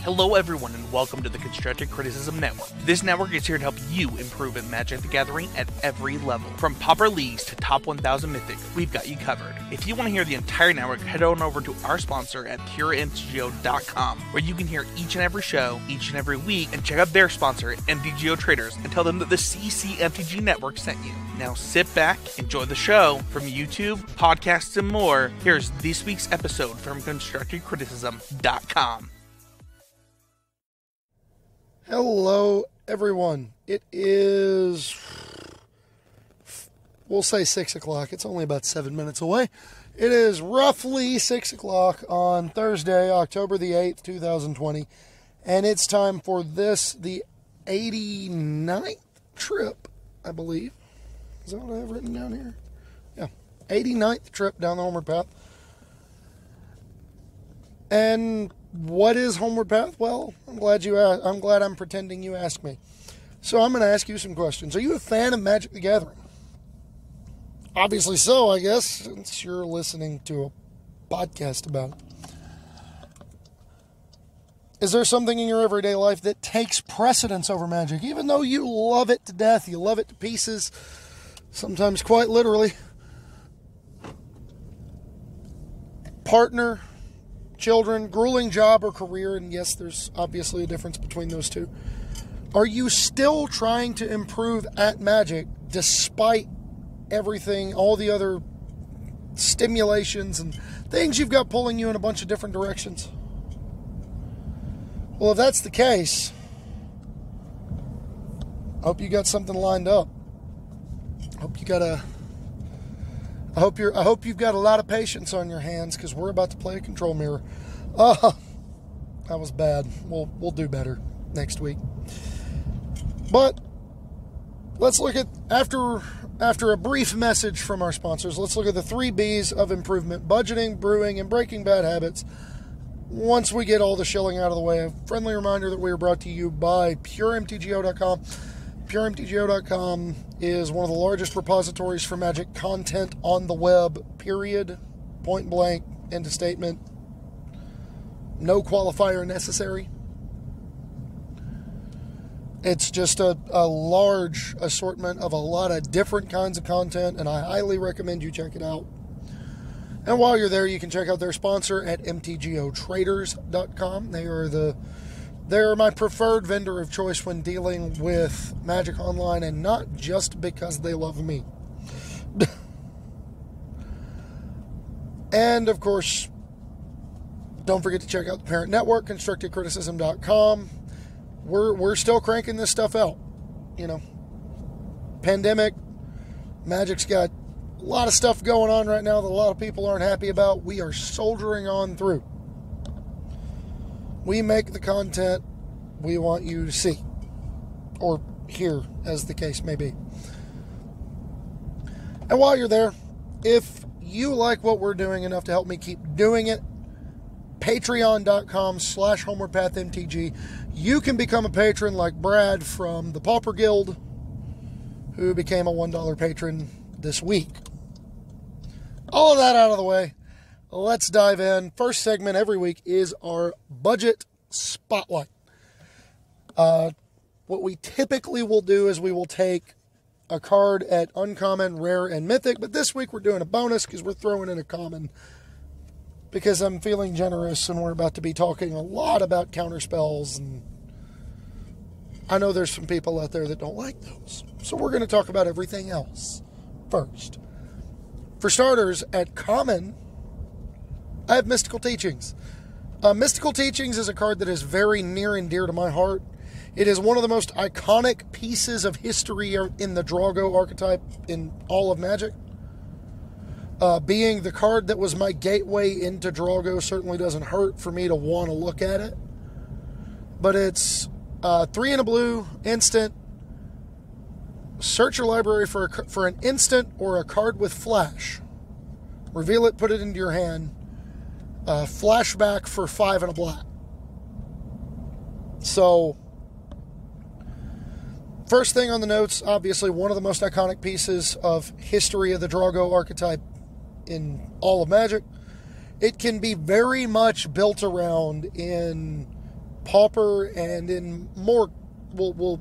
Hello everyone and welcome to the Constructive Criticism Network. This network is here to help you improve at Magic the Gathering at every level. From Pauper Leagues to Top 1000 Mythic, we've got you covered. If you want to hear the entire network, head on over to our sponsor at puremtgo.com, where you can hear each and every show, each and every week, and check out their sponsor, MTGO Traders, and tell them that the CCMTG Network sent you. Now sit back, enjoy the show. From YouTube, podcasts, and more, here's this week's episode from ConstructiveCriticism.com. Hello, everyone. It is, we'll say 6 o'clock. It's only about 7 minutes away. It is roughly 6 o'clock on Thursday, October the 8th, 2020. And it's time for this, the 89th trip, I believe. Is that what I have written down here? Yeah, 89th trip down the Homeward Path. And what is Homeward Path? Well, I'm glad I'm pretending you asked me. So I'm going to ask you some questions. Are you a fan of Magic the Gathering? Obviously so, I guess, since you're listening to a podcast about it. Is there something in your everyday life that takes precedence over Magic? Even though you love it to death, you love it to pieces, sometimes quite literally. Partner, children, grueling job or career, and yes, there's obviously a difference between those two. Are you still trying to improve at Magic despite everything, all the other stimulations and things you've got pulling you in a bunch of different directions? Well, if that's the case, I hope you got something lined up. I hope you've got a lot of patience on your hands, because we're about to play a control mirror. That was bad. We'll do better next week. But let's look at, after a brief message from our sponsors, let's look at the 3 B's of improvement: budgeting, brewing, and breaking bad habits. Once we get all the shilling out of the way, a friendly reminder that we are brought to you by puremtgo.com. PureMTGO.com is one of the largest repositories for Magic content on the web, period. Point blank, end of statement. No qualifier necessary. It's just a large assortment of a lot of different kinds of content, and I highly recommend you check it out. And while you're there, you can check out their sponsor at mtgotraders.com. They're my preferred vendor of choice when dealing with Magic Online, and not just because they love me. And, of course, don't forget to check out the parent network, ConstructiveCriticism.com. We're still cranking this stuff out. You know, pandemic, Magic's got a lot of stuff going on right now that a lot of people aren't happy about. We are soldiering on through. We make the content we want you to see, or hear, as the case may be. And while you're there, if you like what we're doing enough to help me keep doing it, patreon.com/HomewardPathMTG. You can become a patron like Brad from the Pauper Guild, who became a $1 patron this week. All of that out of the way, let's dive in. First segment every week is our budget spotlight. What we typically will do is we will take a card at uncommon, rare, and mythic, but this week we're doing a bonus because we're throwing in a common, because I'm feeling generous and we're about to be talking a lot about counterspells, and I know there's some people out there that don't like those. So we're going to talk about everything else first. For starters, at common, I have Mystical Teachings. Mystical Teachings is a card that is very near and dear to my heart. It is one of the most iconic pieces of history in the Drago archetype in all of Magic. Being the card that was my gateway into Drago certainly doesn't hurt for me to want to look at it. But it's 3 and a blue, instant. Search your library for an instant or a card with flash. Reveal it, put it into your hand. Flashback for 5 and a black. So, first thing on the notes, obviously one of the most iconic pieces of history of the Drago archetype in all of Magic. It can be very much built around in Pauper and in more, we'll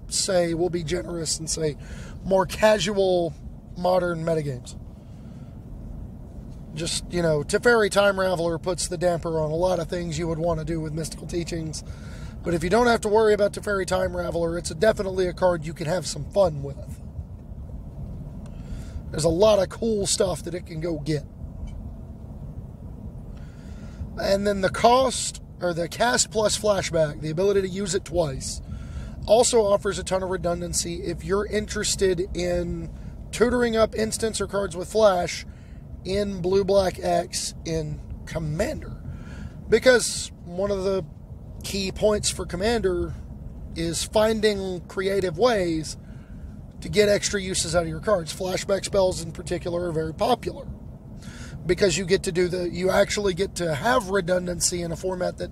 be generous and say more casual modern metagames. Just, Teferi Time Raveler puts the damper on a lot of things you would want to do with Mystical Teachings. But if you don't have to worry about Teferi Time Raveler, it's definitely a card you can have some fun with. There's a lot of cool stuff that it can go get. And then the cost, or the cast plus flashback, the ability to use it twice, also offers a ton of redundancy if you're interested in tutoring up instants or cards with flash in Blue-Black X in Commander. Because one of the key points for Commander is finding creative ways to get extra uses out of your cards. Flashback spells in particular are very popular because you actually get to have redundancy in a format that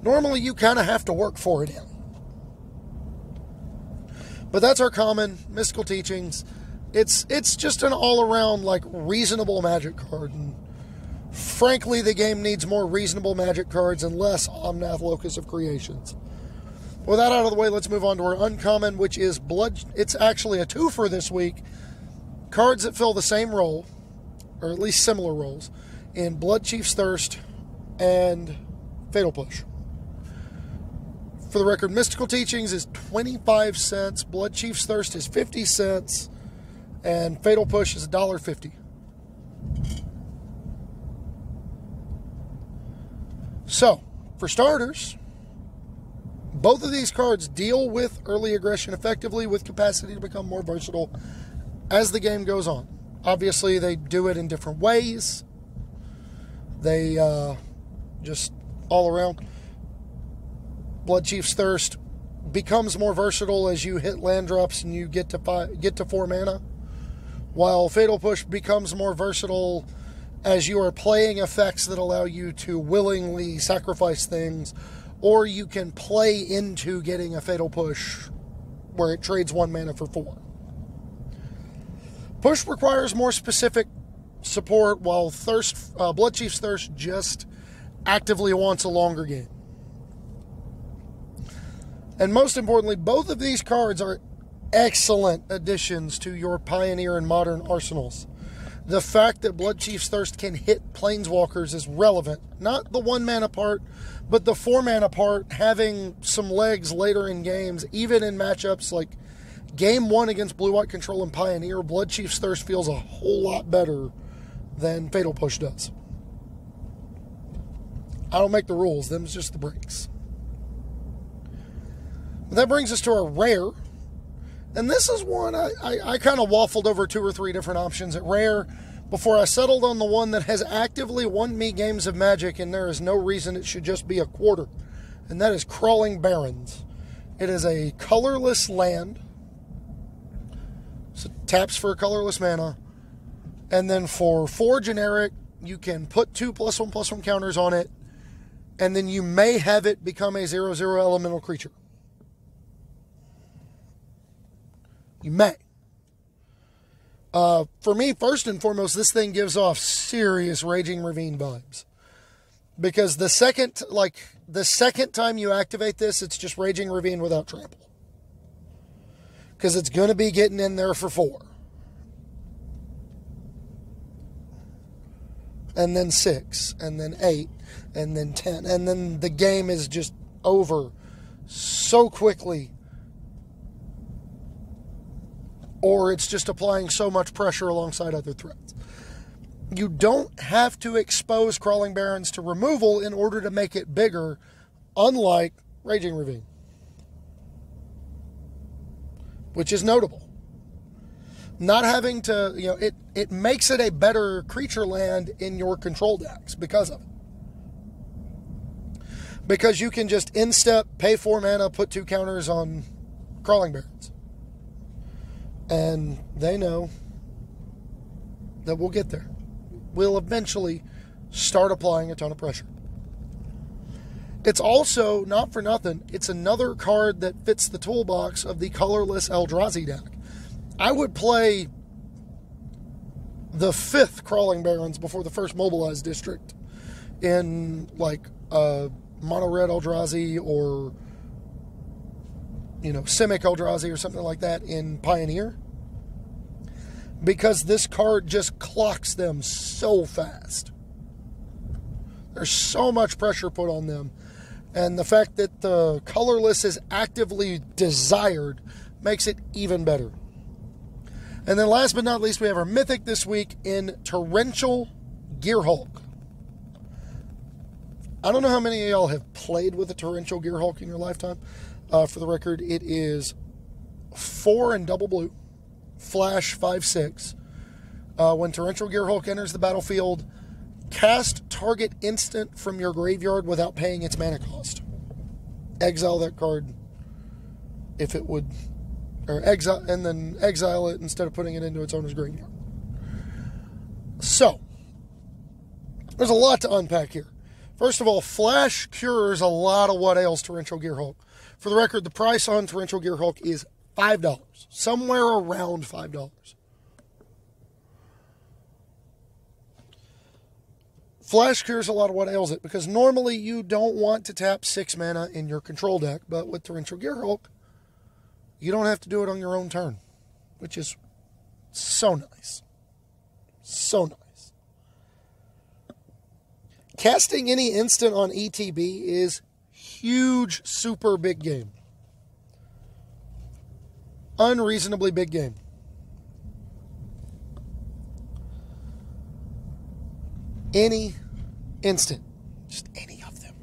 normally you kind of have to work for it in. But that's our common Mystical Teachings. It's just an all-around, reasonable Magic card. And frankly, the game needs more reasonable Magic cards and less Omnath Locus of Creations. With that out of the way, let's move on to our uncommon, which is Blood. It's actually a twofer this week. Cards that fill the same role, or at least similar roles, in Blood Chief's Thirst and Fatal Push. For the record, Mystical Teachings is 25 cents, Blood Chief's Thirst is 50 cents, and Fatal Push is $1.50. So, for starters, both of these cards deal with early aggression effectively with capacity to become more versatile as the game goes on. Obviously, they do it in different ways. They just all around. Blood Chief's Thirst becomes more versatile as you hit land drops and you get to 4 mana, while Fatal Push becomes more versatile as you are playing effects that allow you to willingly sacrifice things, or you can play into getting a Fatal Push where it trades 1 mana for 4. Push requires more specific support, while Blood Chief's Thirst just actively wants a longer game. And most importantly, both of these cards are excellent additions to your Pioneer and Modern arsenals. The fact that Blood Chief's Thirst can hit Planeswalkers is relevant. Not the 1 mana part, but the 4 mana part, having some legs later in games, even in matchups like Game 1 against Blue-White Control and Pioneer, Blood Chief's Thirst feels a whole lot better than Fatal Push does. I don't make the rules, them's just the breaks. That brings us to our rare. And this is one I kind of waffled over 2 or 3 different options at rare before I settled on the one that has actively won me games of Magic, and there is no reason it should just be a quarter. And that is Crawling Barrens. It is a colorless land. So taps for a colorless mana. And then for 4 generic, you can put 2 +1/+1 counters on it. And then you may have it become a 0/0 elemental creature. You may. For me, first and foremost, this thing gives off serious Raging Ravine vibes. Because the second time you activate this, it's just Raging Ravine without trample. Because it's going to be getting in there for 4. And then 6, and then 8, and then 10. And then the game is just over so quickly. Or it's just applying so much pressure alongside other threats. You don't have to expose Crawling Barrens to removal in order to make it bigger, unlike Raging Ravine. Which is notable. Not having to, it makes it a better creature land in your control decks because of it. Because you can just in-step, pay 4 mana, put 2 counters on Crawling Barrens. And they know that we'll get there. We'll eventually start applying a ton of pressure. It's also, not for nothing, it's another card that fits the toolbox of the colorless Eldrazi deck. I would play the 5th Crawling Barrens before the first Mobilized District in Mono Red Eldrazi or, Simic Eldrazi or something like that in Pioneer, because this card just clocks them so fast. There's so much pressure put on them. And the fact that the colorless is actively desired makes it even better. And then last but not least, we have our Mythic this week in Torrential Gearhulk. I don't know how many of y'all have played with a Torrential Gearhulk in your lifetime. For the record, it is 4 and double blue, flash 5/6. When Torrential Gearhulk enters the battlefield, cast target instant from your graveyard without paying its mana cost. Exile that card if it would, or exile, and then exile it instead of putting it into its owner's graveyard. So, there's a lot to unpack here. First of all, Flash cures a lot of what ails Torrential Gearhulk. For the record, the price on Torrential Gearhulk is $5, somewhere around $5. Flash cures a lot of what ails it, because normally you don't want to tap 6 mana in your control deck, but with Torrential Gearhulk, you don't have to do it on your own turn, which is so nice. So nice. Casting any instant on ETB is huge, super big game. Unreasonably big game. Any instant, just any of them.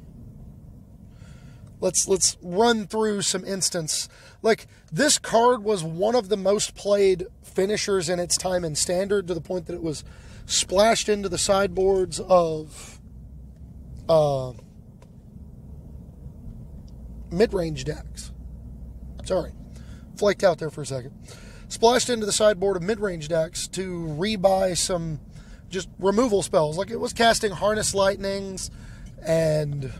Let's run through some instants. Like, this card was one of the most played finishers in its time in Standard, to the point that it was splashed into the sideboards of mid-range decks. Sorry, flaked out there for a second. Splashed into the sideboard of mid-range decks to rebuy some just removal spells. Like, it was casting Harness Lightnings and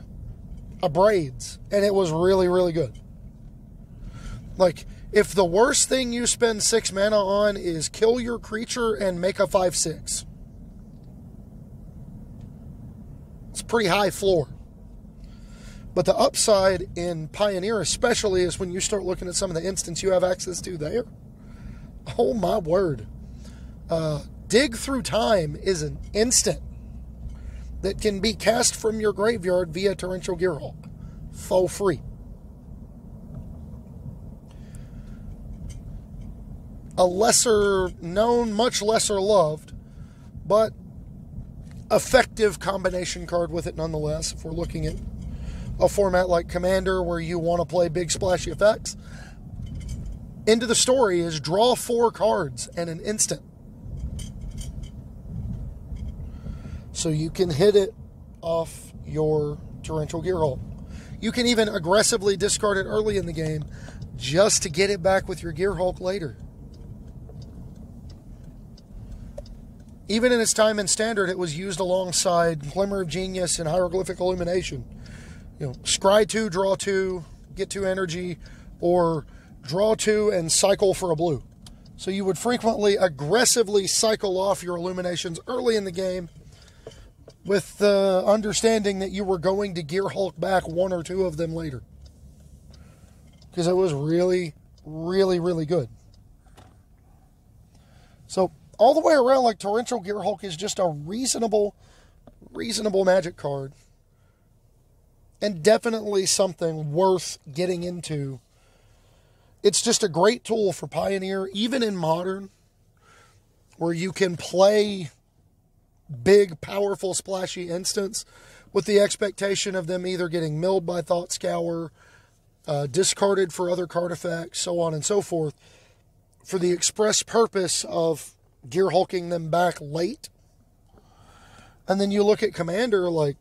Abrades, and it was really, really good. Like, if the worst thing you spend 6 mana on is kill your creature and make a 5/6, it's a pretty high floor. But the upside in Pioneer especially is when you start looking at some of the instants you have access to there. Oh my word. Dig Through Time is an instant that can be cast from your graveyard via Torrential Gearhulk for free. A lesser known, much lesser loved, but effective combination card with it nonetheless, if we're looking at a format like Commander where you want to play big splashy effects. End of the story is draw 4 cards and an instant. So you can hit it off your Torrential Gearhulk. You can even aggressively discard it early in the game just to get it back with your Gearhulk later. Even in its time in Standard, it was used alongside Glimmer of Genius and Hieroglyphic Illumination. Scry 2, draw 2, get 2 energy, or draw 2 and cycle for a blue. So you would frequently aggressively cycle off your Illuminations early in the game with the understanding that you were going to Gearhulk back 1 or 2 of them later. Because it was really, really, really good. So all the way around, like, Torrential Gearhulk is just a reasonable Magic card. And definitely something worth getting into. It's just a great tool for Pioneer, even in Modern, where you can play big, powerful, splashy instants with the expectation of them either getting milled by Thought Scour, discarded for other card effects, so on and so forth, for the express purpose of Gearhulking them back late. And then you look at Commander, like,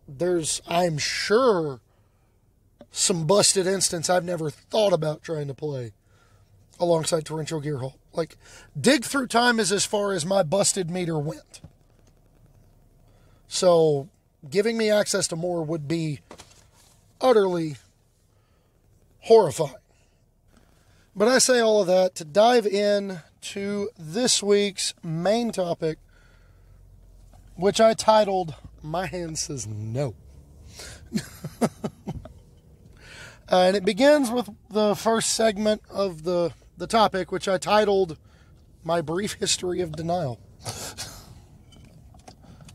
there's, I'm sure, some busted instants I've never thought about trying to play alongside Torrential Gearhulk. Like, Dig Through Time is as far as my busted meter went. So, giving me access to more would be utterly horrifying. But I say all of that to dive in to this week's main topic, which I titled, My Hand Says No. And it begins with the first segment of the topic, which I titled My Brief History of Denial.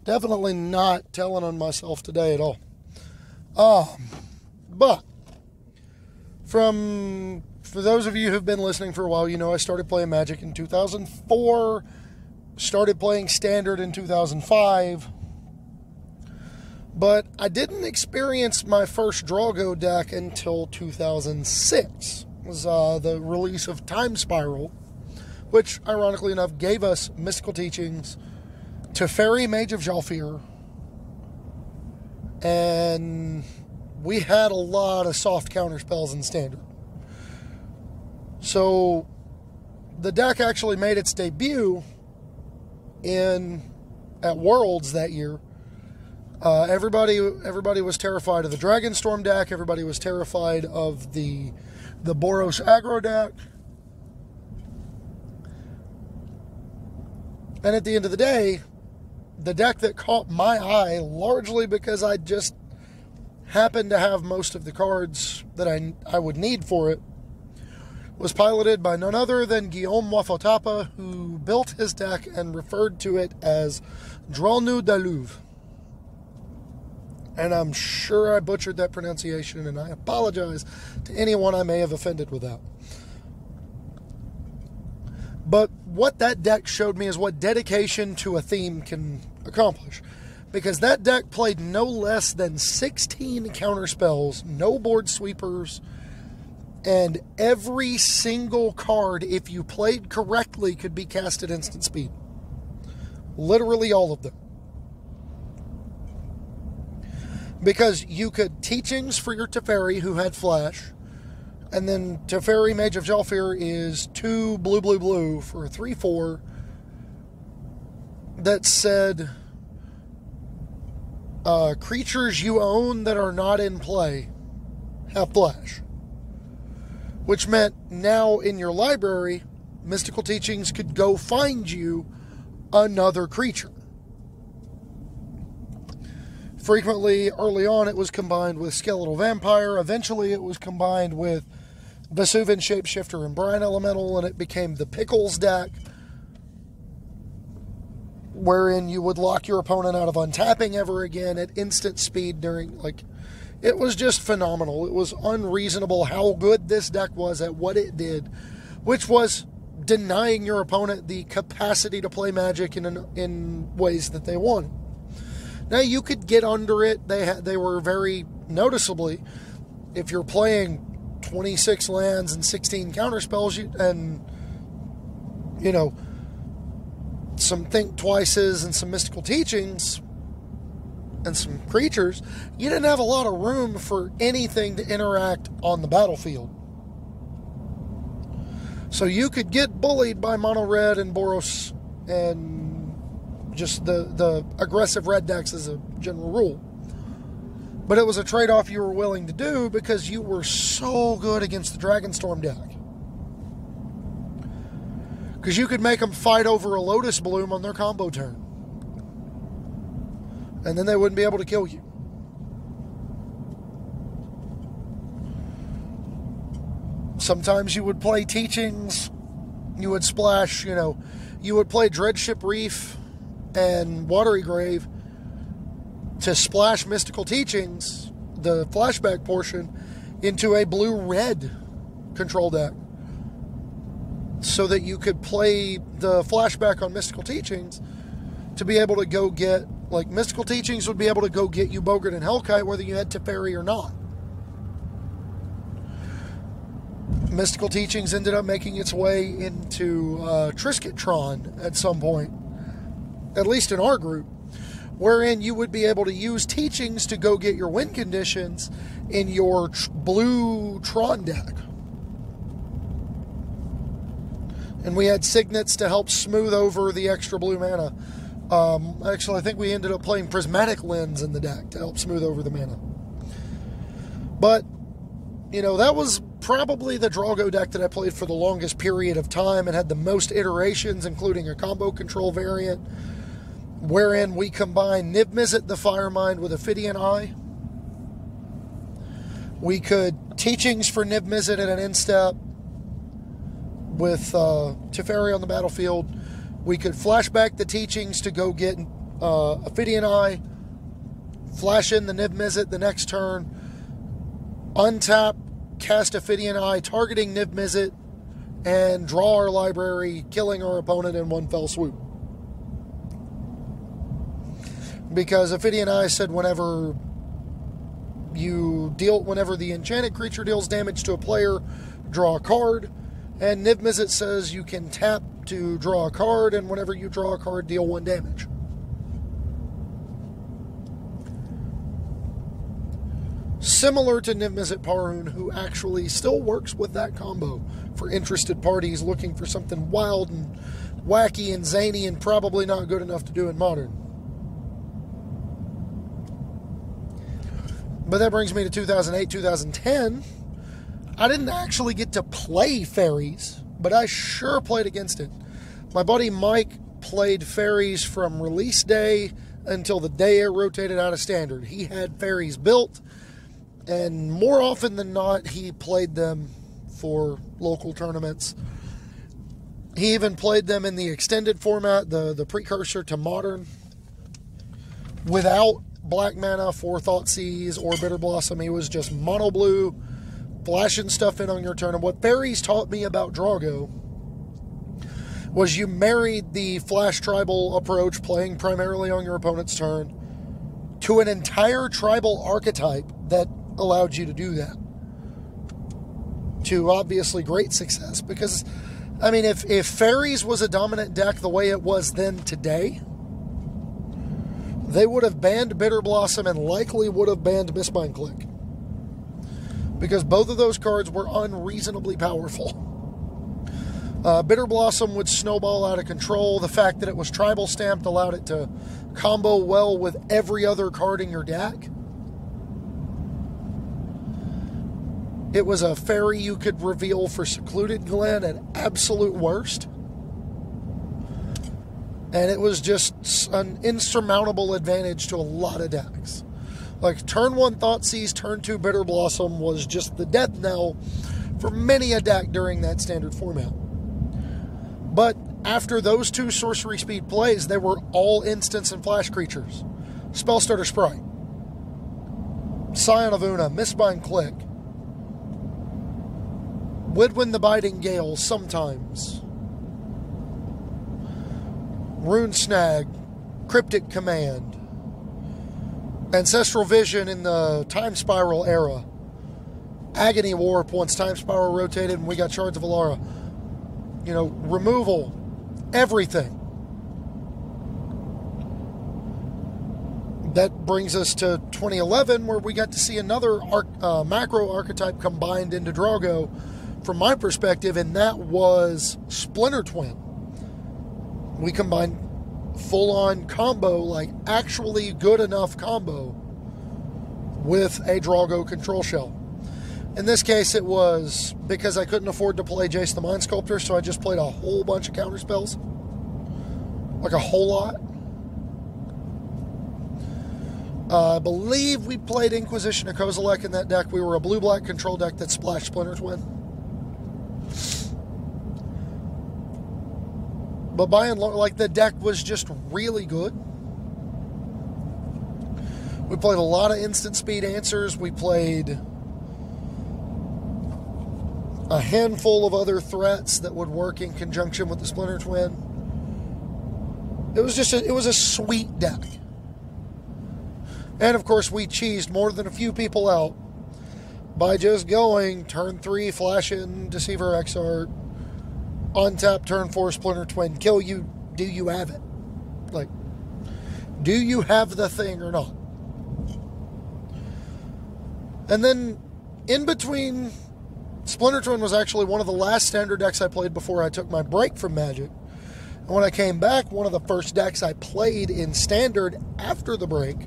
Definitely not telling on myself today at all. But for those of you who've been listening for a while, you know I started playing Magic in 2004, started playing Standard in 2005, but I didn't experience my first Draw-Go deck until 2006. It was the release of Time Spiral, which, ironically enough, gave us Mystical Teachings, Teferi, Mage of Jalfir, and we had a lot of soft counterspells in Standard. So the deck actually made its debut at Worlds that year. Everybody was terrified of the Dragonstorm deck. Everybody was terrified of the Boros Aggro deck. And at the end of the day, the deck that caught my eye, largely because I just happened to have most of the cards that I would need for it, was piloted by none other than Guillaume Wafotapa, who built his deck and referred to it as Drolnu Daluve. And I'm sure I butchered that pronunciation, and I apologize to anyone I may have offended with that. But what that deck showed me is what dedication to a theme can accomplish. Because that deck played no less than 16 counterspells, no board sweepers, and every single card, if you played correctly, could be cast at instant speed. Literally all of them. Because you could Teachings for your Teferi, who had Flash, and then Teferi, Mage of Jalfir, is 2 blue for a 3/4 that said creatures you own that are not in play have Flash. Which meant now in your library, Mystical Teachings could go find you another creature. Frequently, early on, it was combined with Skeletal Vampire. Eventually, it was combined with Vesuvian Shapeshifter and Brine Elemental, and it became the Pickles deck, wherein you would lock your opponent out of untapping ever again at instant speed it was just phenomenal. It was unreasonable how good this deck was at what it did, which was denying your opponent the capacity to play Magic in ways that they wanted. Now, you could get under it. They were very noticeably, if you're playing 26 lands and 16 counterspells, some Think Twices and some Mystical Teachings and some creatures, you didn't have a lot of room for anything to interact on the battlefield. So you could get bullied by Mono Red and Boros and just the aggressive red decks as a general rule. But it was a trade-off you were willing to do because you were so good against the Dragonstorm deck. Because you could make them fight over a Lotus Bloom on their combo turn. And then they wouldn't be able to kill you. Sometimes you would play Teachings. You would splash, you would play Dreadship Reef and Watery Grave to splash Mystical Teachings, the flashback portion, into a blue-red control deck. So that you could play the flashback on Mystical Teachings to be able to go get, Mystical Teachings would be able to go get you Bogart and Hellkite whether you had Teferi or not. Mystical Teachings ended up making its way into Trisketron at some point, at least in our group, wherein you would be able to use Teachings to go get your win conditions in your blue Tron deck. And we had Signets to help smooth over the extra blue mana. Actually, I think we ended up playing Prismatic Lens in the deck to help smooth over the mana. But, that was probably the Draw-Go deck that I played for the longest period of time and had the most iterations, including a combo control variant, wherein we combined Niv Mizzet the Firemind with Ophidian Eye. We could Teachings for Niv Mizzet at an instep with Teferi on the battlefield. We could flashback the Teachings to go get Ophidian Eye, flash in the Niv Mizzet the next turn, untap, cast Ophidian Eye, targeting Niv Mizzet, and draw our library, killing our opponent in one fell swoop. Because Ophidian Eye said whenever the enchanted creature deals damage to a player, draw a card. And Niv Mizzet says you can tap to draw a card, and whenever you draw a card, deal 1 damage. Similar to Niv Mizzet Parun, who actually still works with that combo for interested parties looking for something wild and wacky and zany and probably not good enough to do in Modern. But that brings me to 2008, 2010. I didn't actually get to play fairies, but I sure played against it. My buddy Mike played fairies from release day until the day it rotated out of standard. He had fairies built, and more often than not, he played them for local tournaments. He even played them in the extended format, the precursor to Modern, without black mana for Thoughtseize or Bitter Blossom. He was just mono blue, flashing stuff in on your turn. And what fairies taught me about Drago was you married the flash tribal approach, playing primarily on your opponent's turn, to an entire tribal archetype that allowed you to do that. To obviously great success. Because, I mean, if fairies was a dominant deck the way it was then today, they would have banned Bitter Blossom and likely would have banned Mistbind Click. Because both of those cards were unreasonably powerful. Bitter Blossom would snowball out of control. The fact that it was tribal stamped allowed it to combo well with every other card in your deck. It was a fairy you could reveal for Secluded Glen at absolute worst. And it was just an insurmountable advantage to a lot of decks. Like, turn 1 Thoughtseize, turn 2 Bitter Blossom was just the death knell for many a deck during that standard format. But after those 2 sorcery speed plays, they were all instants and flash creatures. Spellstarter Sprite, Scion of Una, Mistbind Click, Woodwind the Biting Gale sometimes, Rune Snag, Cryptic Command, Ancestral Vision in the Time Spiral era, Agony Warp once Time Spiral rotated and we got Shards of Alara. You know, removal, everything. That brings us to 2011, where we got to see another macro archetype combined into Drago, from my perspective, and that was Splinter Twin. We combined full-on combo, like actually good enough combo, with a Drago control shell. In this case, it was because I couldn't afford to play Jace the Mind Sculptor, so I just played a whole bunch of counterspells. Like a whole lot. I believe we played Inquisition of Kozilek in that deck. We were a blue-black control deck that splashed Splinter Twin. But by and large, like, the deck was just really good. We played a lot of instant speed answers. We played a handful of other threats that would work in conjunction with the Splinter Twin. It was just it was a sweet deck. And of course, we cheesed more than a few people out by just going turn 3, flash in Deceiver Exarch, untap turn 4, Splinter Twin, kill you. Do you have it? Like, do you have the thing or not? And then in between, Splinter Twin was actually one of the last standard decks I played before I took my break from Magic. And when I came back, one of the first decks I played in standard after the break,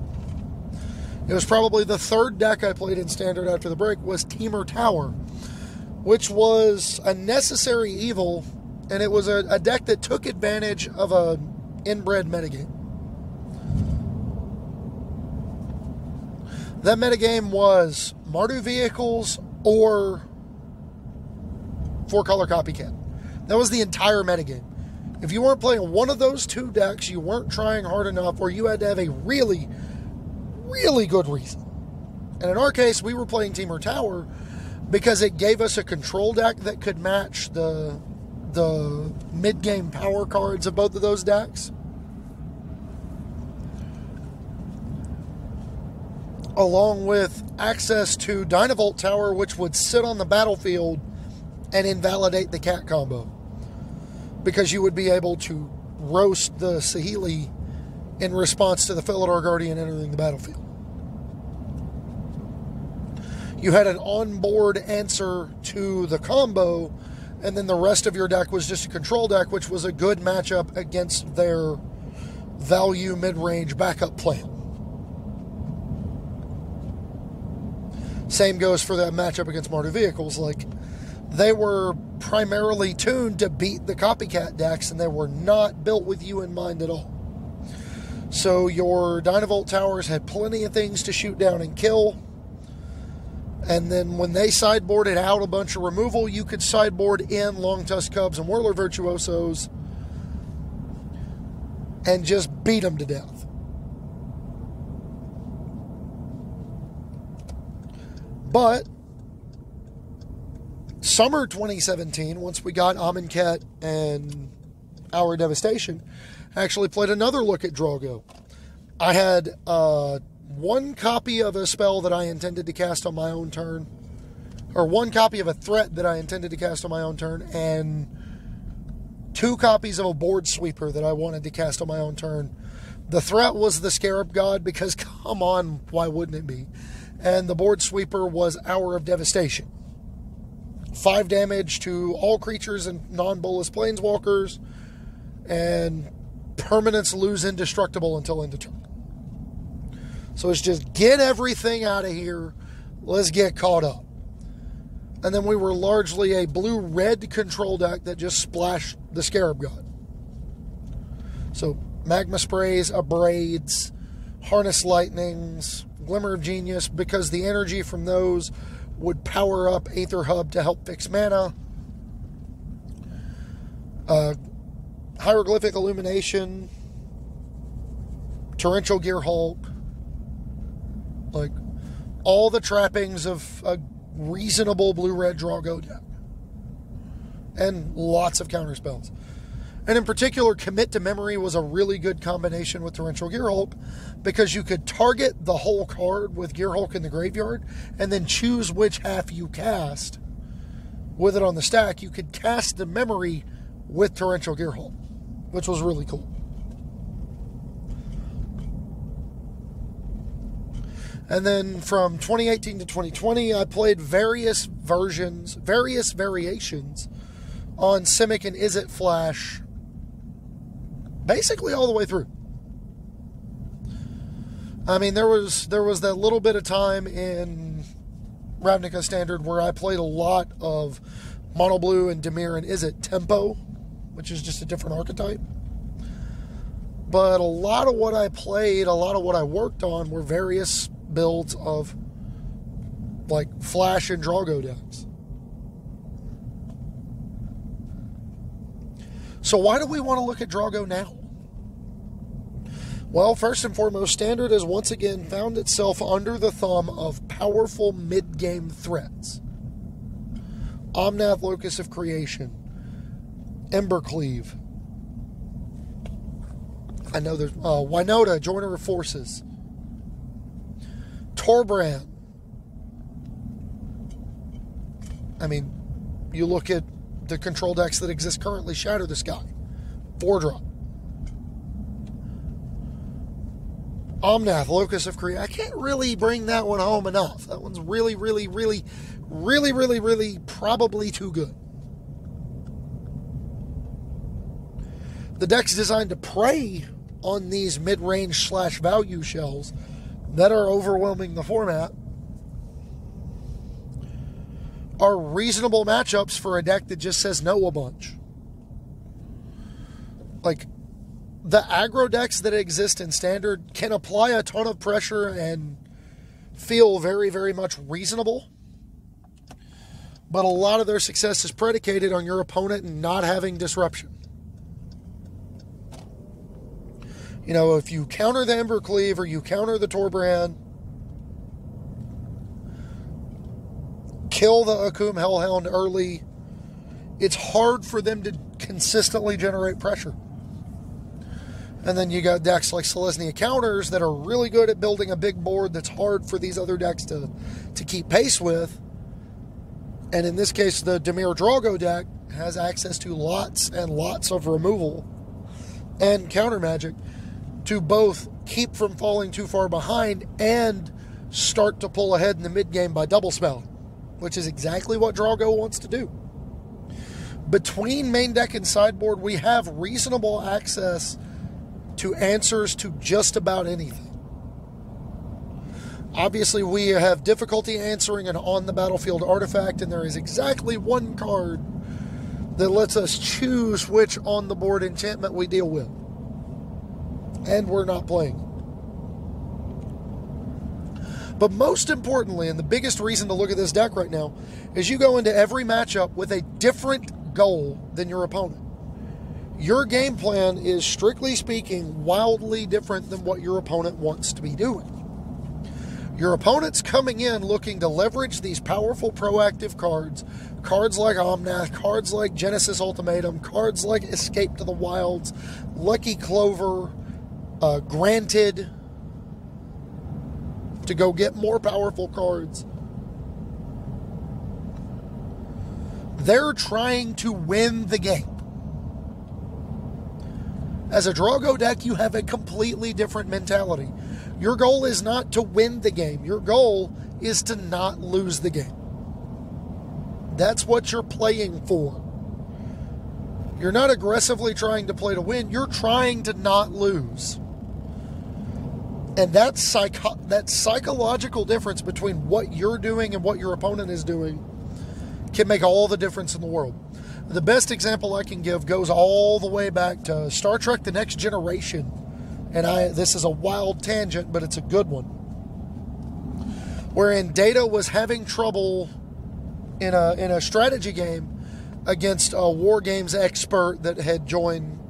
it was probably the third deck I played in standard after the break, was Temur Tower, which was a necessary evil, and it was a deck that took advantage of an inbred metagame. That metagame was Mardu vehicles or 4-color copycat. That was the entire metagame. If you weren't playing one of those two decks, you weren't trying hard enough, or you had to have a really, really good reason. And in our case, we were playing Temur Tower because it gave us a control deck that could match the mid-game power cards of both of those decks. Along with access to Dynavolt Tower, which would sit on the battlefield and invalidate the cat combo. Because you would be able to roast the Saheeli in response to the Felidar Guardian entering the battlefield. You had an onboard answer to the combo, and then the rest of your deck was just a control deck, which was a good matchup against their value mid-range backup plan. Same goes for that matchup against Mardu vehicles. Like, they were primarily tuned to beat the copycat decks, and they were not built with you in mind at all. So your Dynavolt Towers had plenty of things to shoot down and kill. And then when they sideboarded out a bunch of removal, you could sideboard in Long Tusk Cubs and Whirler Virtuosos and just beat them to death. But summer 2017, once we got Amonkhet and Our Devastation, I actually played another look at Drago. I had one copy of a spell that I intended to cast on my own turn, or one copy of a threat that I intended to cast on my own turn, and 2 copies of a board sweeper that I wanted to cast on my own turn. The threat was the Scarab God, because come on, why wouldn't it be? And the board sweeper was Hour of Devastation. 5 damage to all creatures and non-bolus planeswalkers, and permanents lose indestructible until end of turn. So it's just get everything out of here. Let's get caught up. And then we were largely a blue-red control deck that just splashed the Scarab God. So Magma Sprays, Abrades, Harness Lightnings, Glimmer of Genius, because the energy from those would power up Aether Hub to help fix mana. Hieroglyphic Illumination, Torrential Gear Hulk, like all the trappings of a reasonable blue-red Drago deck. And lots of counterspells. And in particular, Commit to Memory was a really good combination with Torrential Gear Hulk, because you could target the whole card with Gear Hulk in the graveyard and then choose which half you cast with it on the stack. You could cast the memory with Torrential Gear Hulk, which was really cool. And then from 2018 to 2020, I played various variations on Simic and Izzet Flash, basically all the way through. I mean, there was that little bit of time in Ravnica Standard where I played a lot of Mono Blue and Dimir and Izzet Tempo, which is just a different archetype. But a lot of what I played, a lot of what I worked on were various builds of like Flash and Drago decks. So why do we want to look at Drago now? Well, first and foremost, Standard has once again found itself under the thumb of powerful mid-game threats. Omnath, Locus of Creation, Embercleave. I know there's Winota, Joiner of Forces, Torbrand. I mean, you look at the control decks that exist currently, Shatter the Sky, 4-drop. Omnath, Locus of Creation. I can't really bring that one home enough. That one's really probably too good. The deck's designed to prey on these mid-range / value shells that are overwhelming the format are reasonable matchups for a deck that just says no a bunch. Like, the aggro decks that exist in Standard can apply a ton of pressure and feel very, very much reasonable. But a lot of their success is predicated on your opponent not having disruption. You know, if you counter the Embercleave or you counter the Torbrand, kill the Akum Hellhound early, it's hard for them to consistently generate pressure. And then you got decks like Selesnya Counters that are really good at building a big board that's hard for these other decks to keep pace with. And in this case, the Dimir Drago deck has access to lots and lots of removal and counter magic to both keep from falling too far behind and start to pull ahead in the mid-game by double spell, which is exactly what Drago wants to do. Between main deck and sideboard, we have reasonable access to answers to just about anything. Obviously, we have difficulty answering an on-the-battlefield artifact, and there is exactly one card that lets us choose which on-the-board enchantment we deal with. And we're not playing. But most importantly, and the biggest reason to look at this deck right now, is you go into every matchup with a different goal than your opponent. Your game plan is, strictly speaking, wildly different than what your opponent wants to be doing. Your opponent's coming in looking to leverage these powerful proactive cards, cards like Omnath, cards like Genesis Ultimatum, cards like Escape to the Wilds, Lucky Clover, Granted, to go get more powerful cards. They're trying to win the game. As a Drago deck, you have a completely different mentality. Your goal is not to win the game. Your goal is to not lose the game. That's what you're playing for. You're not aggressively trying to play to win. You're trying to not lose. And that psychological difference between what you're doing and what your opponent is doing can make all the difference in the world. The best example I can give goes all the way back to Star Trek The Next Generation. And this is a wild tangent, but it's a good one. Wherein Data was having trouble in a strategy game against a War Games expert that had joined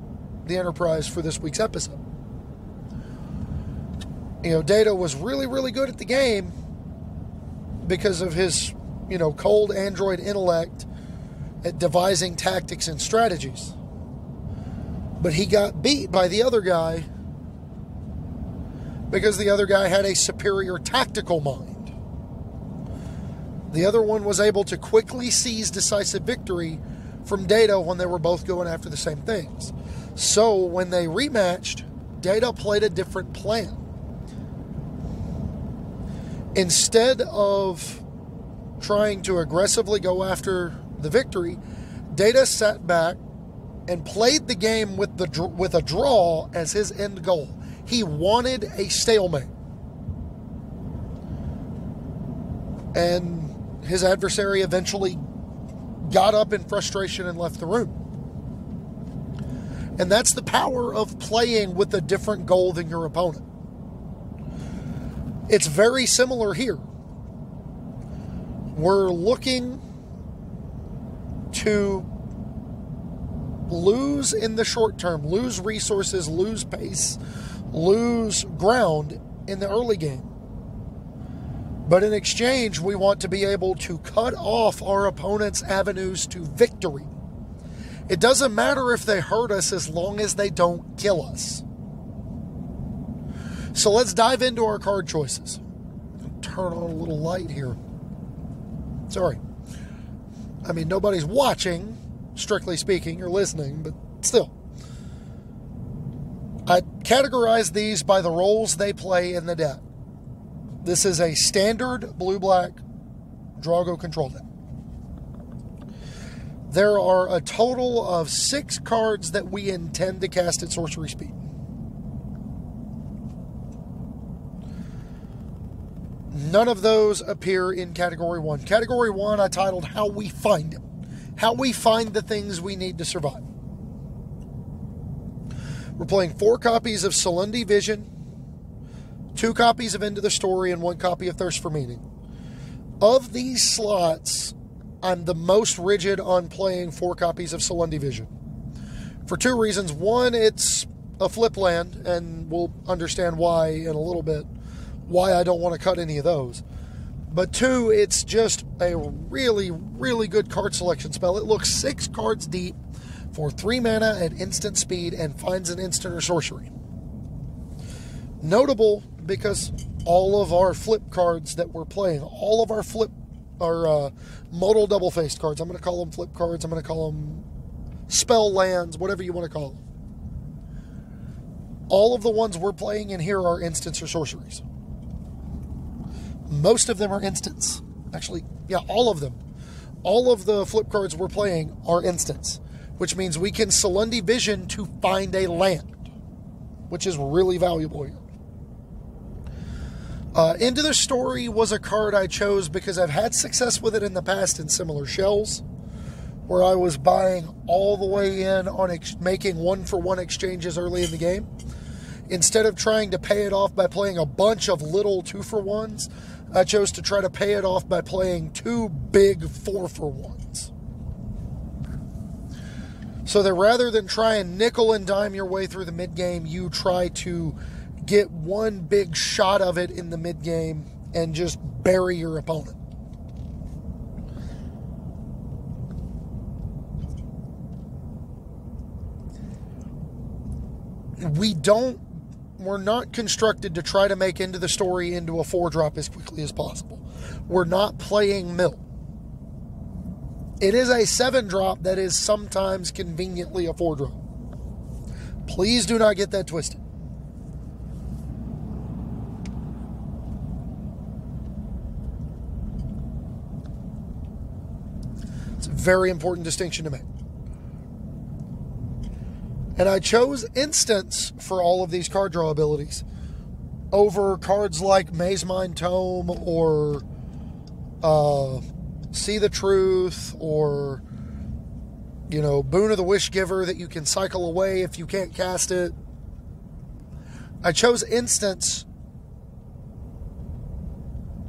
the Enterprise for this week's episode. You know, Data was really, really good at the game because of his, cold android intellect at devising tactics and strategies. But he got beat by the other guy because the other guy had a superior tactical mind. The other one was able to quickly seize decisive victory from Data when they were both going after the same things. So when they rematched, Data played a different plan. Instead of trying to aggressively go after the victory, Data sat back and played the game with a draw as his end goal. He wanted a stalemate. And his adversary eventually got up in frustration and left the room. And that's the power of playing with a different goal than your opponent. It's very similar here. We're looking to lose in the short term, lose resources, lose pace, lose ground in the early game. But in exchange, we want to be able to cut off our opponent's avenues to victory. It doesn't matter if they hurt us as long as they don't kill us. So let's dive into our card choices. Turn on a little light here. Sorry. I mean, nobody's watching, strictly speaking, or listening, but still. I categorize these by the roles they play in the deck. This is a standard blue-black Drago control deck. There are a total of 6 cards that we intend to cast at sorcery speed. None of those appear in Category 1. Category 1 I titled How We Find It. How we find the things we need to survive. We're playing 4 copies of Solundi Vision, 2 copies of End of the Story, and 1 copy of Thirst for Meaning. Of these slots, I'm the most rigid on playing 4 copies of Solundi Vision. For 2 reasons. One, it's a flip land, and we'll understand why in a little bit, why I don't want to cut any of those. But 2, it's just a really, really good card selection spell. It looks 6 cards deep for 3 mana at instant speed and finds an instant or sorcery. Notable because all of our flip cards that we're playing, all of our modal double-faced cards, I'm going to call them flip cards, I'm going to call them spell lands, whatever you want to call them. All of the ones we're playing in here are instants or sorceries. Most of them are instants. Actually, yeah, all of them. All of the flip cards we're playing are instants, which means we can Solundi Vision to find a land, which is really valuable here. End of the Story was a card I chose because I've had success with it in the past in similar shells, where I was buying all the way in on making 1-for-1 exchanges early in the game. Instead of trying to pay it off by playing a bunch of little 2-for-1s, I chose to try to pay it off by playing 2 big 4-for-1s. So that rather than try and nickel and dime your way through the mid-game, you try to get 1 big shot of it in the mid-game and just bury your opponent. We're not constructed to try to make End of the Story into a 4-drop as quickly as possible. We're not playing mill. It is a 7-drop that is sometimes conveniently a 4-drop. Please do not get that twisted. It's a very important distinction to make. And I chose instants for all of these card draw abilities over cards like Maze-Mind Tome or See the Truth or, Boon of the Wish Giver that you can cycle away if you can't cast it. I chose instants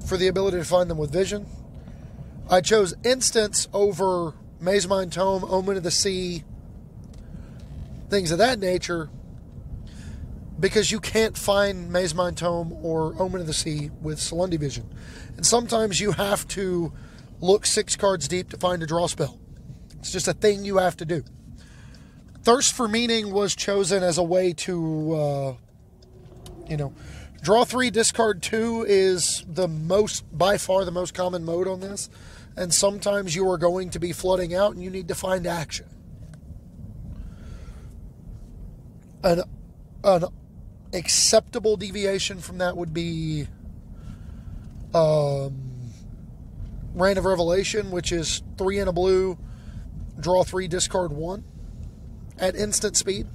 for the ability to find them with vision. I chose instants over Maze-Mind Tome, Omen of the Sea, things of that nature, because you can't find Maze-Mind Tome or Omen of the Sea with Solundi Vision. And sometimes you have to look 6 cards deep to find a draw spell. It's just a thing you have to do. Thirst for Meaning was chosen as a way to, draw 3, discard 2 is by far the most common mode on this. And sometimes you are going to be flooding out and you need to find action. An acceptable deviation from that would be Reign of Revelation, which is 3 in a blue, draw 3, discard 1 at instant speed.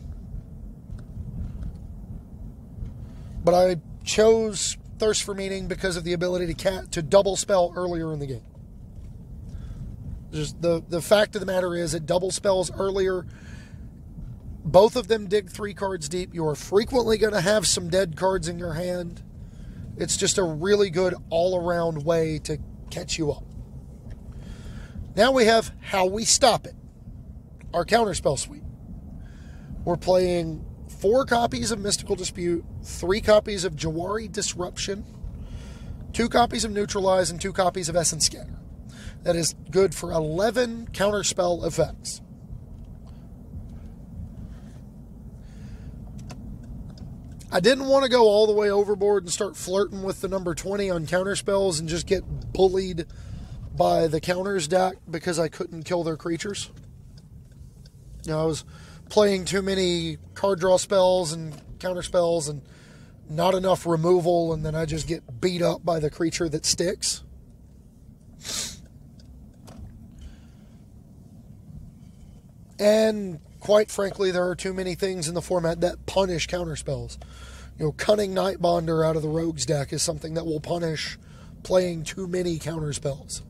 But I chose Thirst for Meaning because of the ability to double spell earlier in the game. Just the fact of the matter is it double spells earlier. Both of them dig 3 cards deep. You are frequently going to have some dead cards in your hand. It's just a really good all-around way to catch you up. Now we have how we stop it. Our counterspell suite. We're playing 4 copies of Mystical Dispute, 3 copies of Jawari Disruption, 2 copies of Neutralize, and 2 copies of Essence Scatter. That is good for 11 counterspell effects. I didn't want to go all the way overboard and start flirting with the number 20 on counterspells and just get bullied by the counters deck because I couldn't kill their creatures. I was playing too many card draw spells and counterspells and not enough removal, and then I just get beat up by the creature that sticks. And quite frankly, there are too many things in the format that punish counterspells. Cunning Nightbonder out of the Rogues deck is something that will punish playing too many counterspells.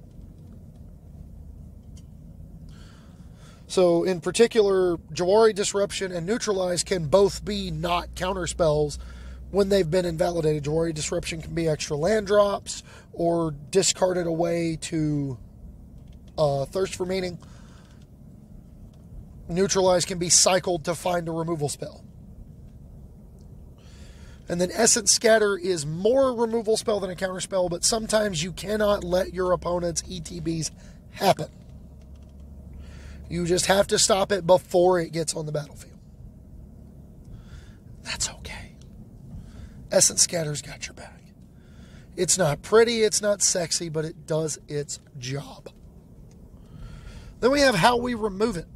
So, in particular, Jawari Disruption and Neutralize can both be not counterspells, when they've been invalidated. Jawari Disruption can be extra land drops or discarded away to Thirst for Meaning. Neutralize can be cycled to find a removal spell. And then Essence Scatter is more a removal spell than a counterspell, but sometimes you cannot let your opponent's ETBs happen. You just have to stop it before it gets on the battlefield. That's okay. Essence Scatter's got your back. It's not pretty, it's not sexy, but it does its job. Then we have how we remove it.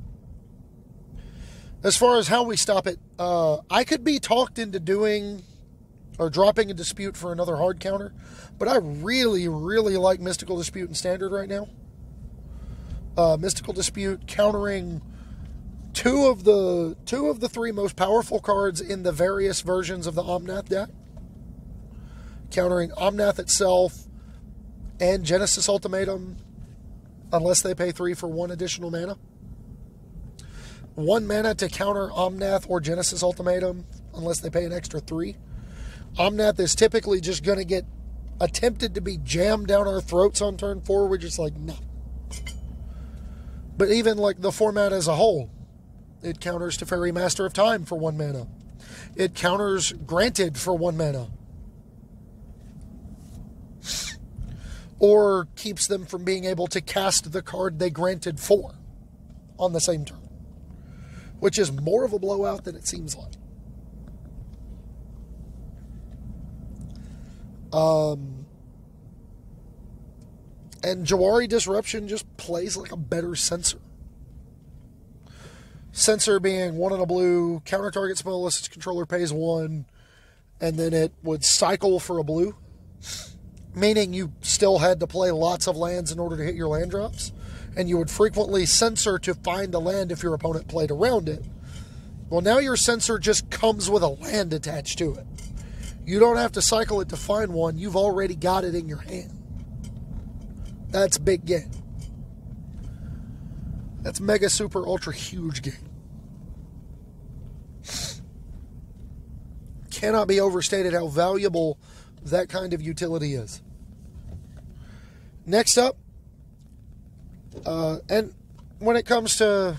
As far as how we stop it, I could be talked into doing or dropping a Dispute for another hard counter, but I really, really like Mystical Dispute in Standard right now. Mystical Dispute countering two of the three most powerful cards in the various versions of the Omnath deck. Countering Omnath itself and Genesis Ultimatum, unless they pay 3 for 1 additional mana. 1 mana to counter Omnath or Genesis Ultimatum, unless they pay an extra 3. Omnath is typically just going to get attempted to be jammed down our throats on turn 4. We're just like, no. But even like the format as a whole, it counters Teferi Master of Time for 1 mana. It counters Granted for 1 mana. Or keeps them from being able to cast the card they granted for on the same turn. Which is more of a blowout than it seems like. And Jawari Disruption just plays like a better Censor. Censor being 1 and a blue, counter target spell unless its controller pays 1, and then it would cycle for a blue. Meaning you still had to play lots of lands in order to hit your land drops. And you would frequently censor to find a land if your opponent played around it. Well, now your censor just comes with a land attached to it. You don't have to cycle it to find one. You've already got it in your hand. That's big game. That's mega, super, ultra huge game. Cannot be overstated how valuable that kind of utility is. Next up, and when it comes to,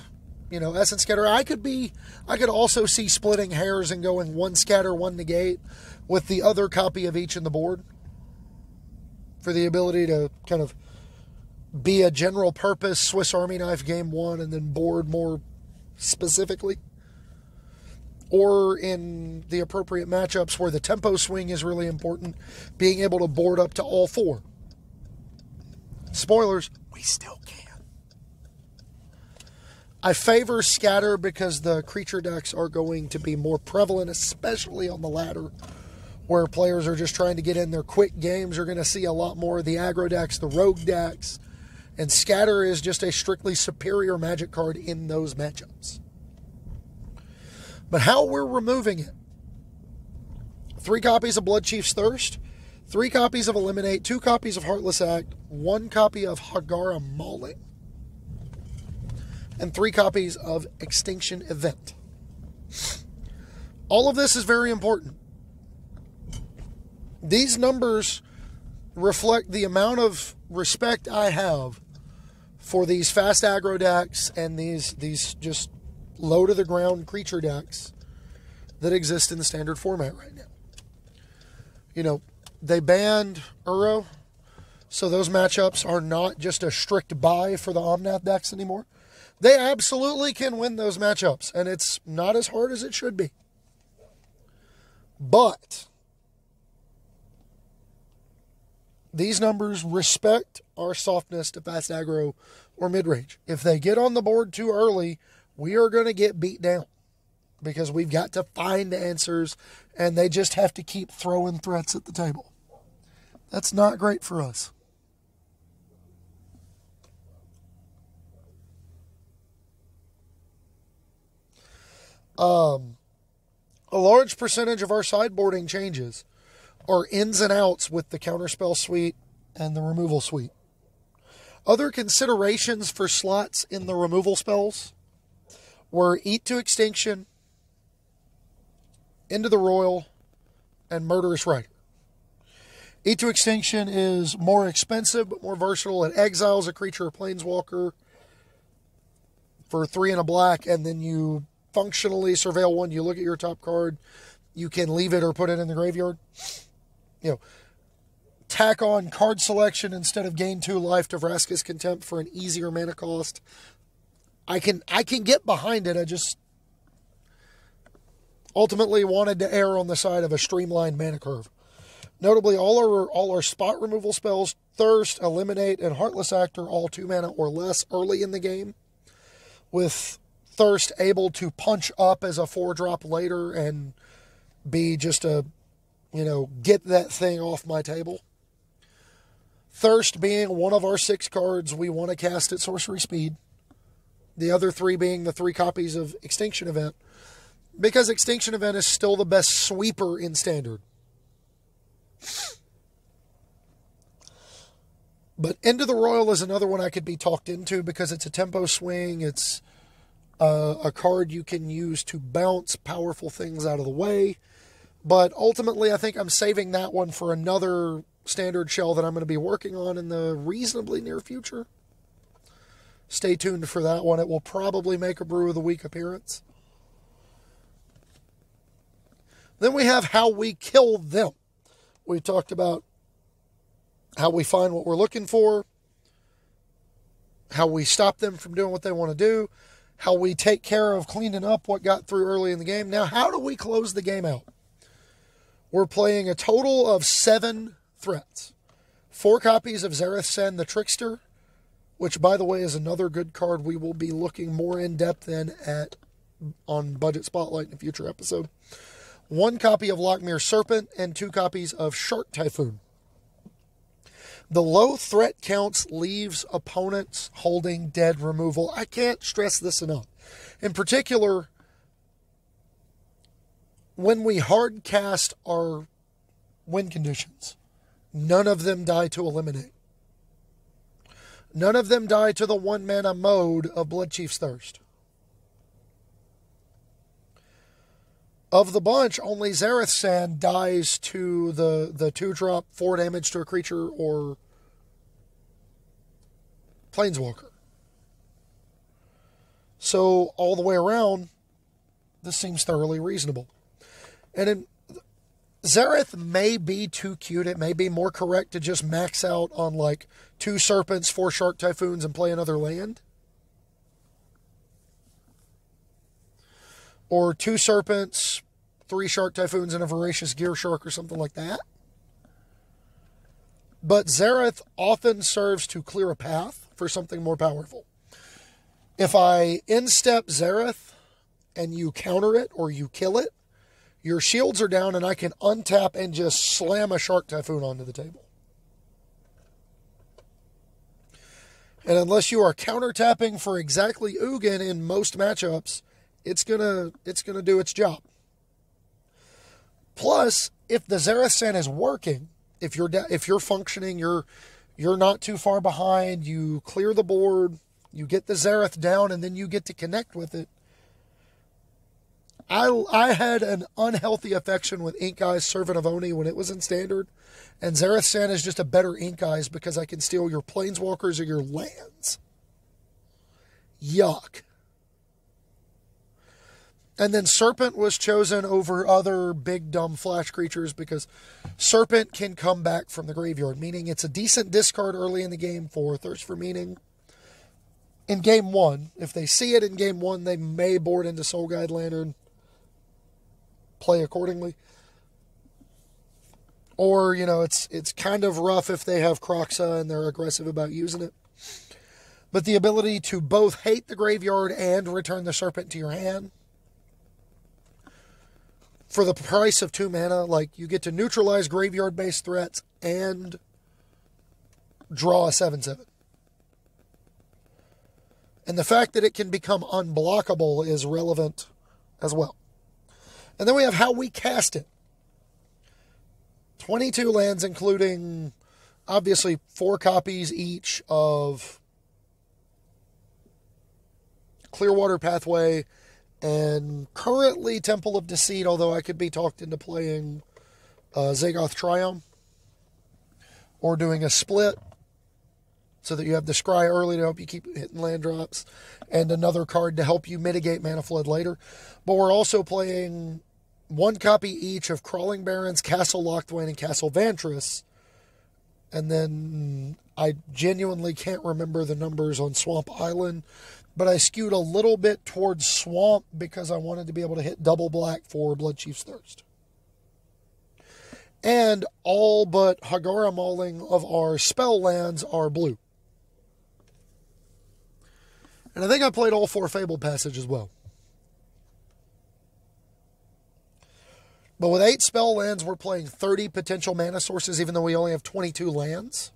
Essence Scatter, I could also see splitting hairs and going 1 scatter, 1 negate with the other copy of each in the board for the ability to kind of be a general purpose Swiss Army knife game 1 and then board more specifically. Or in the appropriate matchups where the tempo swing is really important, being able to board up to all 4. Spoilers, we still can. I favor Scatter because the creature decks are going to be more prevalent, especially on the ladder, where players are just trying to get in their quick games. You're going to see a lot more of the aggro decks, the rogue decks, and Scatter is just a strictly superior Magic card in those matchups. But how we're removing it: 3 copies of Bloodchief's Thirst, 3 copies of Eliminate, 2 copies of Heartless Act, 1 copy of Hagara Mauling, and 3 copies of Extinction Event. All of this is very important. These numbers reflect the amount of respect I have for these fast aggro decks and these just low to the ground creature decks that exist in the Standard format right now. They banned Uro, so those matchups are not just a strict buy for the Omnath decks anymore. They absolutely can win those matchups, and it's not as hard as it should be. But these numbers respect our softness to fast aggro or mid-range. If they get on the board too early, we are going to get beat down because we've got to find answers, and they just have to keep throwing threats at the table. That's not great for us. A large percentage of our sideboarding changes are ins and outs with the counterspell suite and the removal suite. Other considerations for slots in the removal spells were Eat to Extinction, Into the Royal, and Murderous Rider. Eat to Extinction is more expensive but more versatile. It exiles a creature or planeswalker for 3 and a black, and then you functionally surveil one. You look at your top card. You can leave it or put it in the graveyard. You know, tack on card selection instead of gain 2 life to Vraska's Contempt for an easier mana cost. I can get behind it. I just ultimately wanted to err on the side of a streamlined mana curve. Notably, all our spot removal spells, Thirst, Eliminate, and Heartless Act are all 2 mana or less early in the game, with Thirst able to punch up as a 4-drop later and be just a, get that thing off my table. Thirst being one of our 6 cards we want to cast at sorcery speed. The other 3 being the 3 copies of Extinction Event, because Extinction Event is still the best sweeper in Standard. But Into the Royal is another one I could be talked into because it's a tempo swing. It's a card you can use to bounce powerful things out of the way. But ultimately, I think I'm saving that one for another Standard shell that I'm going to be working on in the reasonably near future. Stay tuned for that one. It will probably make a Brew of the Week appearance. Then we have How We Kill Them. We talked about how we find what we're looking for, how we stop them from doing what they want to do, how we take care of cleaning up what got through early in the game. Now, how do we close the game out? We're playing a total of 7 threats. 4 copies of Zareth Sen the Trickster, which, by the way, is another good card we will be looking more in depth on Budget Spotlight in a future episode. 1 copy of Lochmere Serpent and 2 copies of Shark Typhoon. The low threat counts leaves opponents holding dead removal. I can't stress this enough. In particular, when we hard cast our win conditions, none of them die to eliminate. None of them die to the 1 mana mode of Bloodchief's Thirst. Of the bunch, only Zareth San dies to the 2-drop 4 damage to a creature or planeswalker. So all the way around, this seems thoroughly reasonable. And Zareth may be too cute. It may be more correct to just max out on like 2 Serpents, 4 Shark Typhoons, and play another land. Or 2 Serpents, 3 Shark Typhoons, and a Voracious Gear Shark or something like that. But Zareth often serves to clear a path for something more powerful. If I instep Zareth and you counter it or you kill it, your shields are down and I can untap and just slam a Shark Typhoon onto the table. And unless you are counter-tapping for exactly Ugin in most matchups, it's gonna do its job. Plus, if the Zareth Sen is working, if you're functioning, you're not too far behind, you clear the board, you get the Zareth down, and then you get to connect with it. I had an unhealthy affection with Ink Eyes Servant of Oni when it was in Standard, and Zareth Sen is just a better Ink Eyes because I can steal your planeswalkers or your lands. Yuck. And then Serpent was chosen over other big dumb flash creatures because Serpent can come back from the graveyard, meaning it's a decent discard early in the game for Thirst for Meaning. In game 1, if they see it in game 1, they may board into Soul Guide Lantern, play accordingly. Or, it's kind of rough if they have Kroxa and they're aggressive about using it. But the ability to both hate the graveyard and return the Serpent to your hand, for the price of 2 mana, like, you get to neutralize graveyard-based threats and draw a 7/7. And the fact that it can become unblockable is relevant as well. And then we have how we cast it. 22 lands, including, obviously, 4 copies each of Clearwater Pathway and currently Temple of Deceit, although I could be talked into playing Zagoth Triome, or doing a split so that you have the Scry early to help you keep hitting land drops, and another card to help you mitigate mana flood later. But we're also playing 1 copy each of Crawling Barrens, Castle Locthwain, and Castle Vantress. And then I genuinely can't remember the numbers on Swamp Island, but I skewed a little bit towards Swamp because I wanted to be able to hit double black for Bloodchief's Thirst. And all but Hagara Mauling of our spell lands are blue. And I think I played all 4 Fabled Passage as well. But with 8 spell lands, we're playing 30 potential mana sources, even though we only have 22 lands.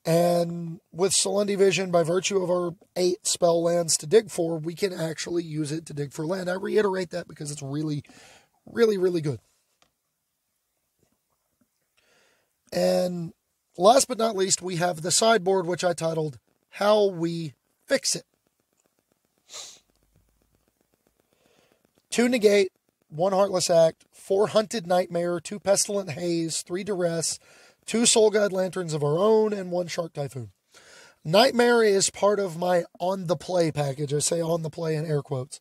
And with Selendi Vision, by virtue of our 8 spell lands to dig for, we can actually use it to dig for land. I reiterate that because it's really, really, really good. And last but not least, we have the sideboard, which I titled, How We Fix It. 2 Negate, 1 Heartless Act, 4 Hunted Nightmare, 2 Pestilent Haze, 3 Duress, 2 Soul Guide Lanterns of our own, and 1 Shark Typhoon. Nightmare is part of my on-the-play package. I say on-the-play in air quotes.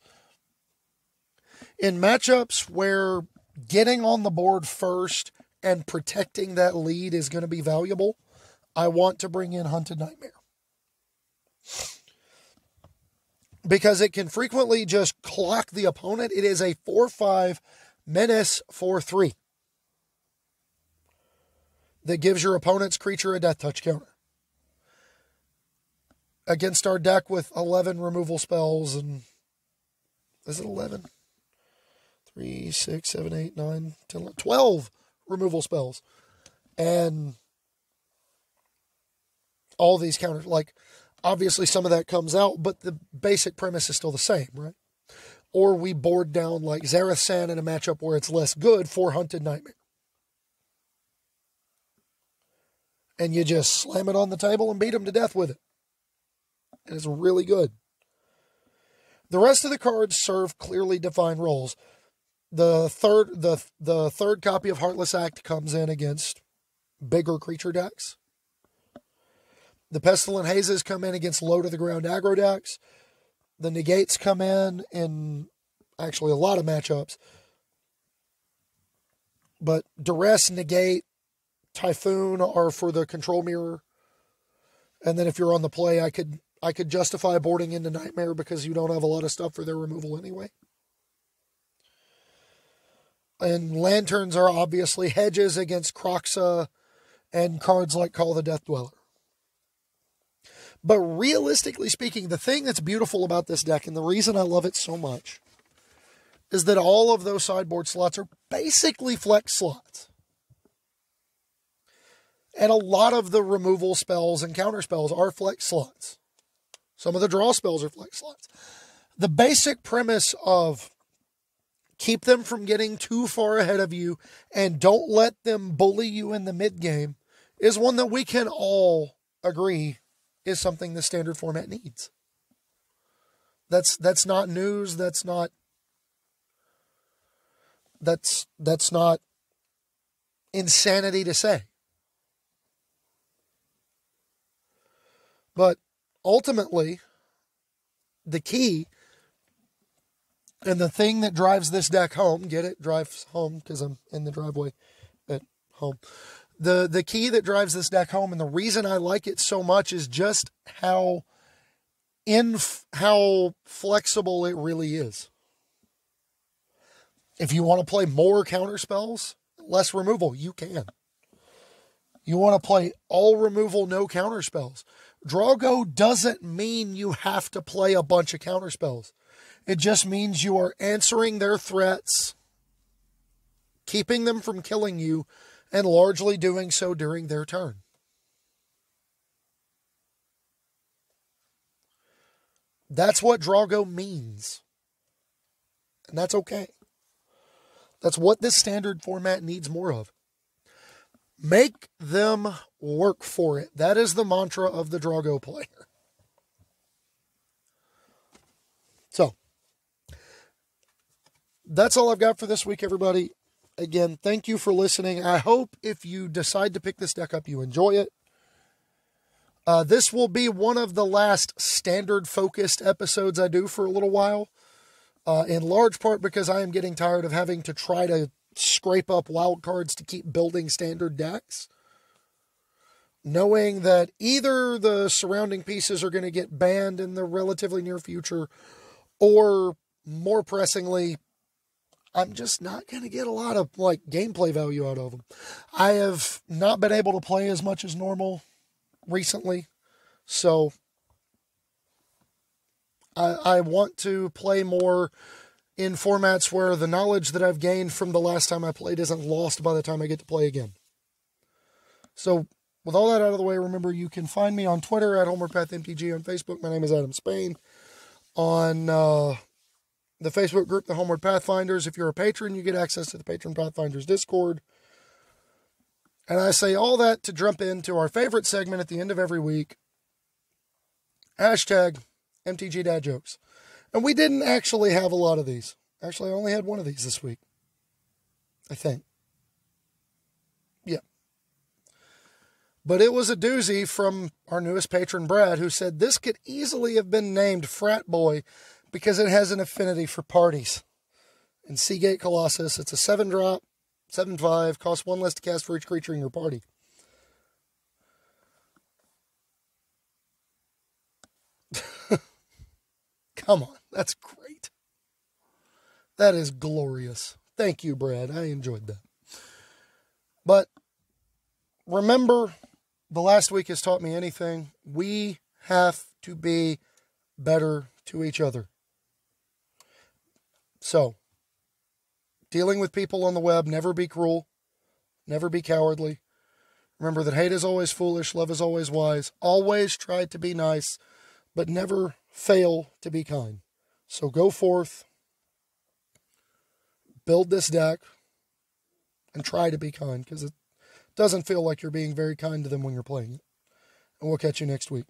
In matchups where getting on the board first and protecting that lead is going to be valuable, I want to bring in Hunted Nightmare. Because it can frequently just clock the opponent. It is a 4/5 menace for 3 that gives your opponent's creature a death touch counter. Against our deck with 11 removal spells and... Is it 11? 3, 6, 7, 8, 9, 10, 11, 12 removal spells. And all these counters, like... Obviously, some of that comes out, but the basic premise is still the same, right? Or we board down like Zareth San in a matchup where it's less good for Hunted Nightmare. And you just slam it on the table and beat them to death with it. And it's really good. The rest of the cards serve clearly defined roles. The third copy of Heartless Act comes in against bigger creature decks. The Pestilent Hazes come in against low-to-the-ground aggro decks. The Negates come in actually a lot of matchups. But Duress, Negate, Typhoon are for the control mirror. And then if you're on the play, I could justify boarding into Nightmare because you don't have a lot of stuff for their removal anyway. And Lanterns are obviously hedges against Kroxa and cards like Call the Death Dweller. But realistically speaking, the thing that's beautiful about this deck, and the reason I love it so much, is that all of those sideboard slots are basically flex slots. And a lot of the removal spells and counter spells are flex slots. Some of the draw spells are flex slots. The basic premise of keep them from getting too far ahead of you and don't let them bully you in the mid-game is one that we can all agree is something the standard format needs. That's not news. That's not insanity to say. But ultimately, the key and the thing that drives this deck home, get it? Drives home because I'm in the driveway at home. The key that drives this deck home, and the reason I like it so much, is just how flexible it really is. If you want to play more counter spells, less removal, you can. You want to play all removal, no counter spells. Draw-Go doesn't mean you have to play a bunch of counter spells. It just means you are answering their threats, keeping them from killing you, and largely doing so during their turn. That's what Draw-Go means. And that's okay. That's what this standard format needs more of. Make them work for it. That is the mantra of the Draw-Go player. that's all I've got for this week, everybody. Again, thank you for listening. I hope if you decide to pick this deck up, you enjoy it. This will be one of the last standard-focused episodes I do for a little while, in large part because I am getting tired of having to try to scrape up wild cards to keep building standard decks. Knowing that either the surrounding pieces are going to get banned in the relatively near future, or more pressingly, I'm just not going to get a lot of gameplay value out of them. I have not been able to play as much as normal recently, so I want to play more in formats where the knowledge that I've gained from the last time I played isn't lost by the time I get to play again. So, with all that out of the way, remember you can find me on Twitter at HomewardPathMTG, on Facebook. My name is Adam Spain. On the Facebook group, the Homeward Pathfinders. If you're a patron, you get access to the Patron Pathfinders Discord. And I say all that to jump into our favorite segment at the end of every week. Hashtag MTG Dad Jokes. And we didn't actually have a lot of these. Actually, I only had one of these this week, I think. Yeah. But it was a doozy from our newest patron, Brad, who said this could easily have been named Frat Boy because it has an affinity for parties. In Seagate Colossus, it's a 7-drop, 7/5, costs 1 less to cast for each creature in your party. Come on, that's great. That is glorious. Thank you, Brad. I enjoyed that. But remember, the last week has taught me anything. We have to be better to each other. So, dealing with people on the web, never be cruel, never be cowardly. Remember that hate is always foolish, love is always wise. Always try to be nice, but never fail to be kind. So go forth, build this deck, and try to be kind, because it doesn't feel like you're being very kind to them when you're playing it. And we'll catch you next week.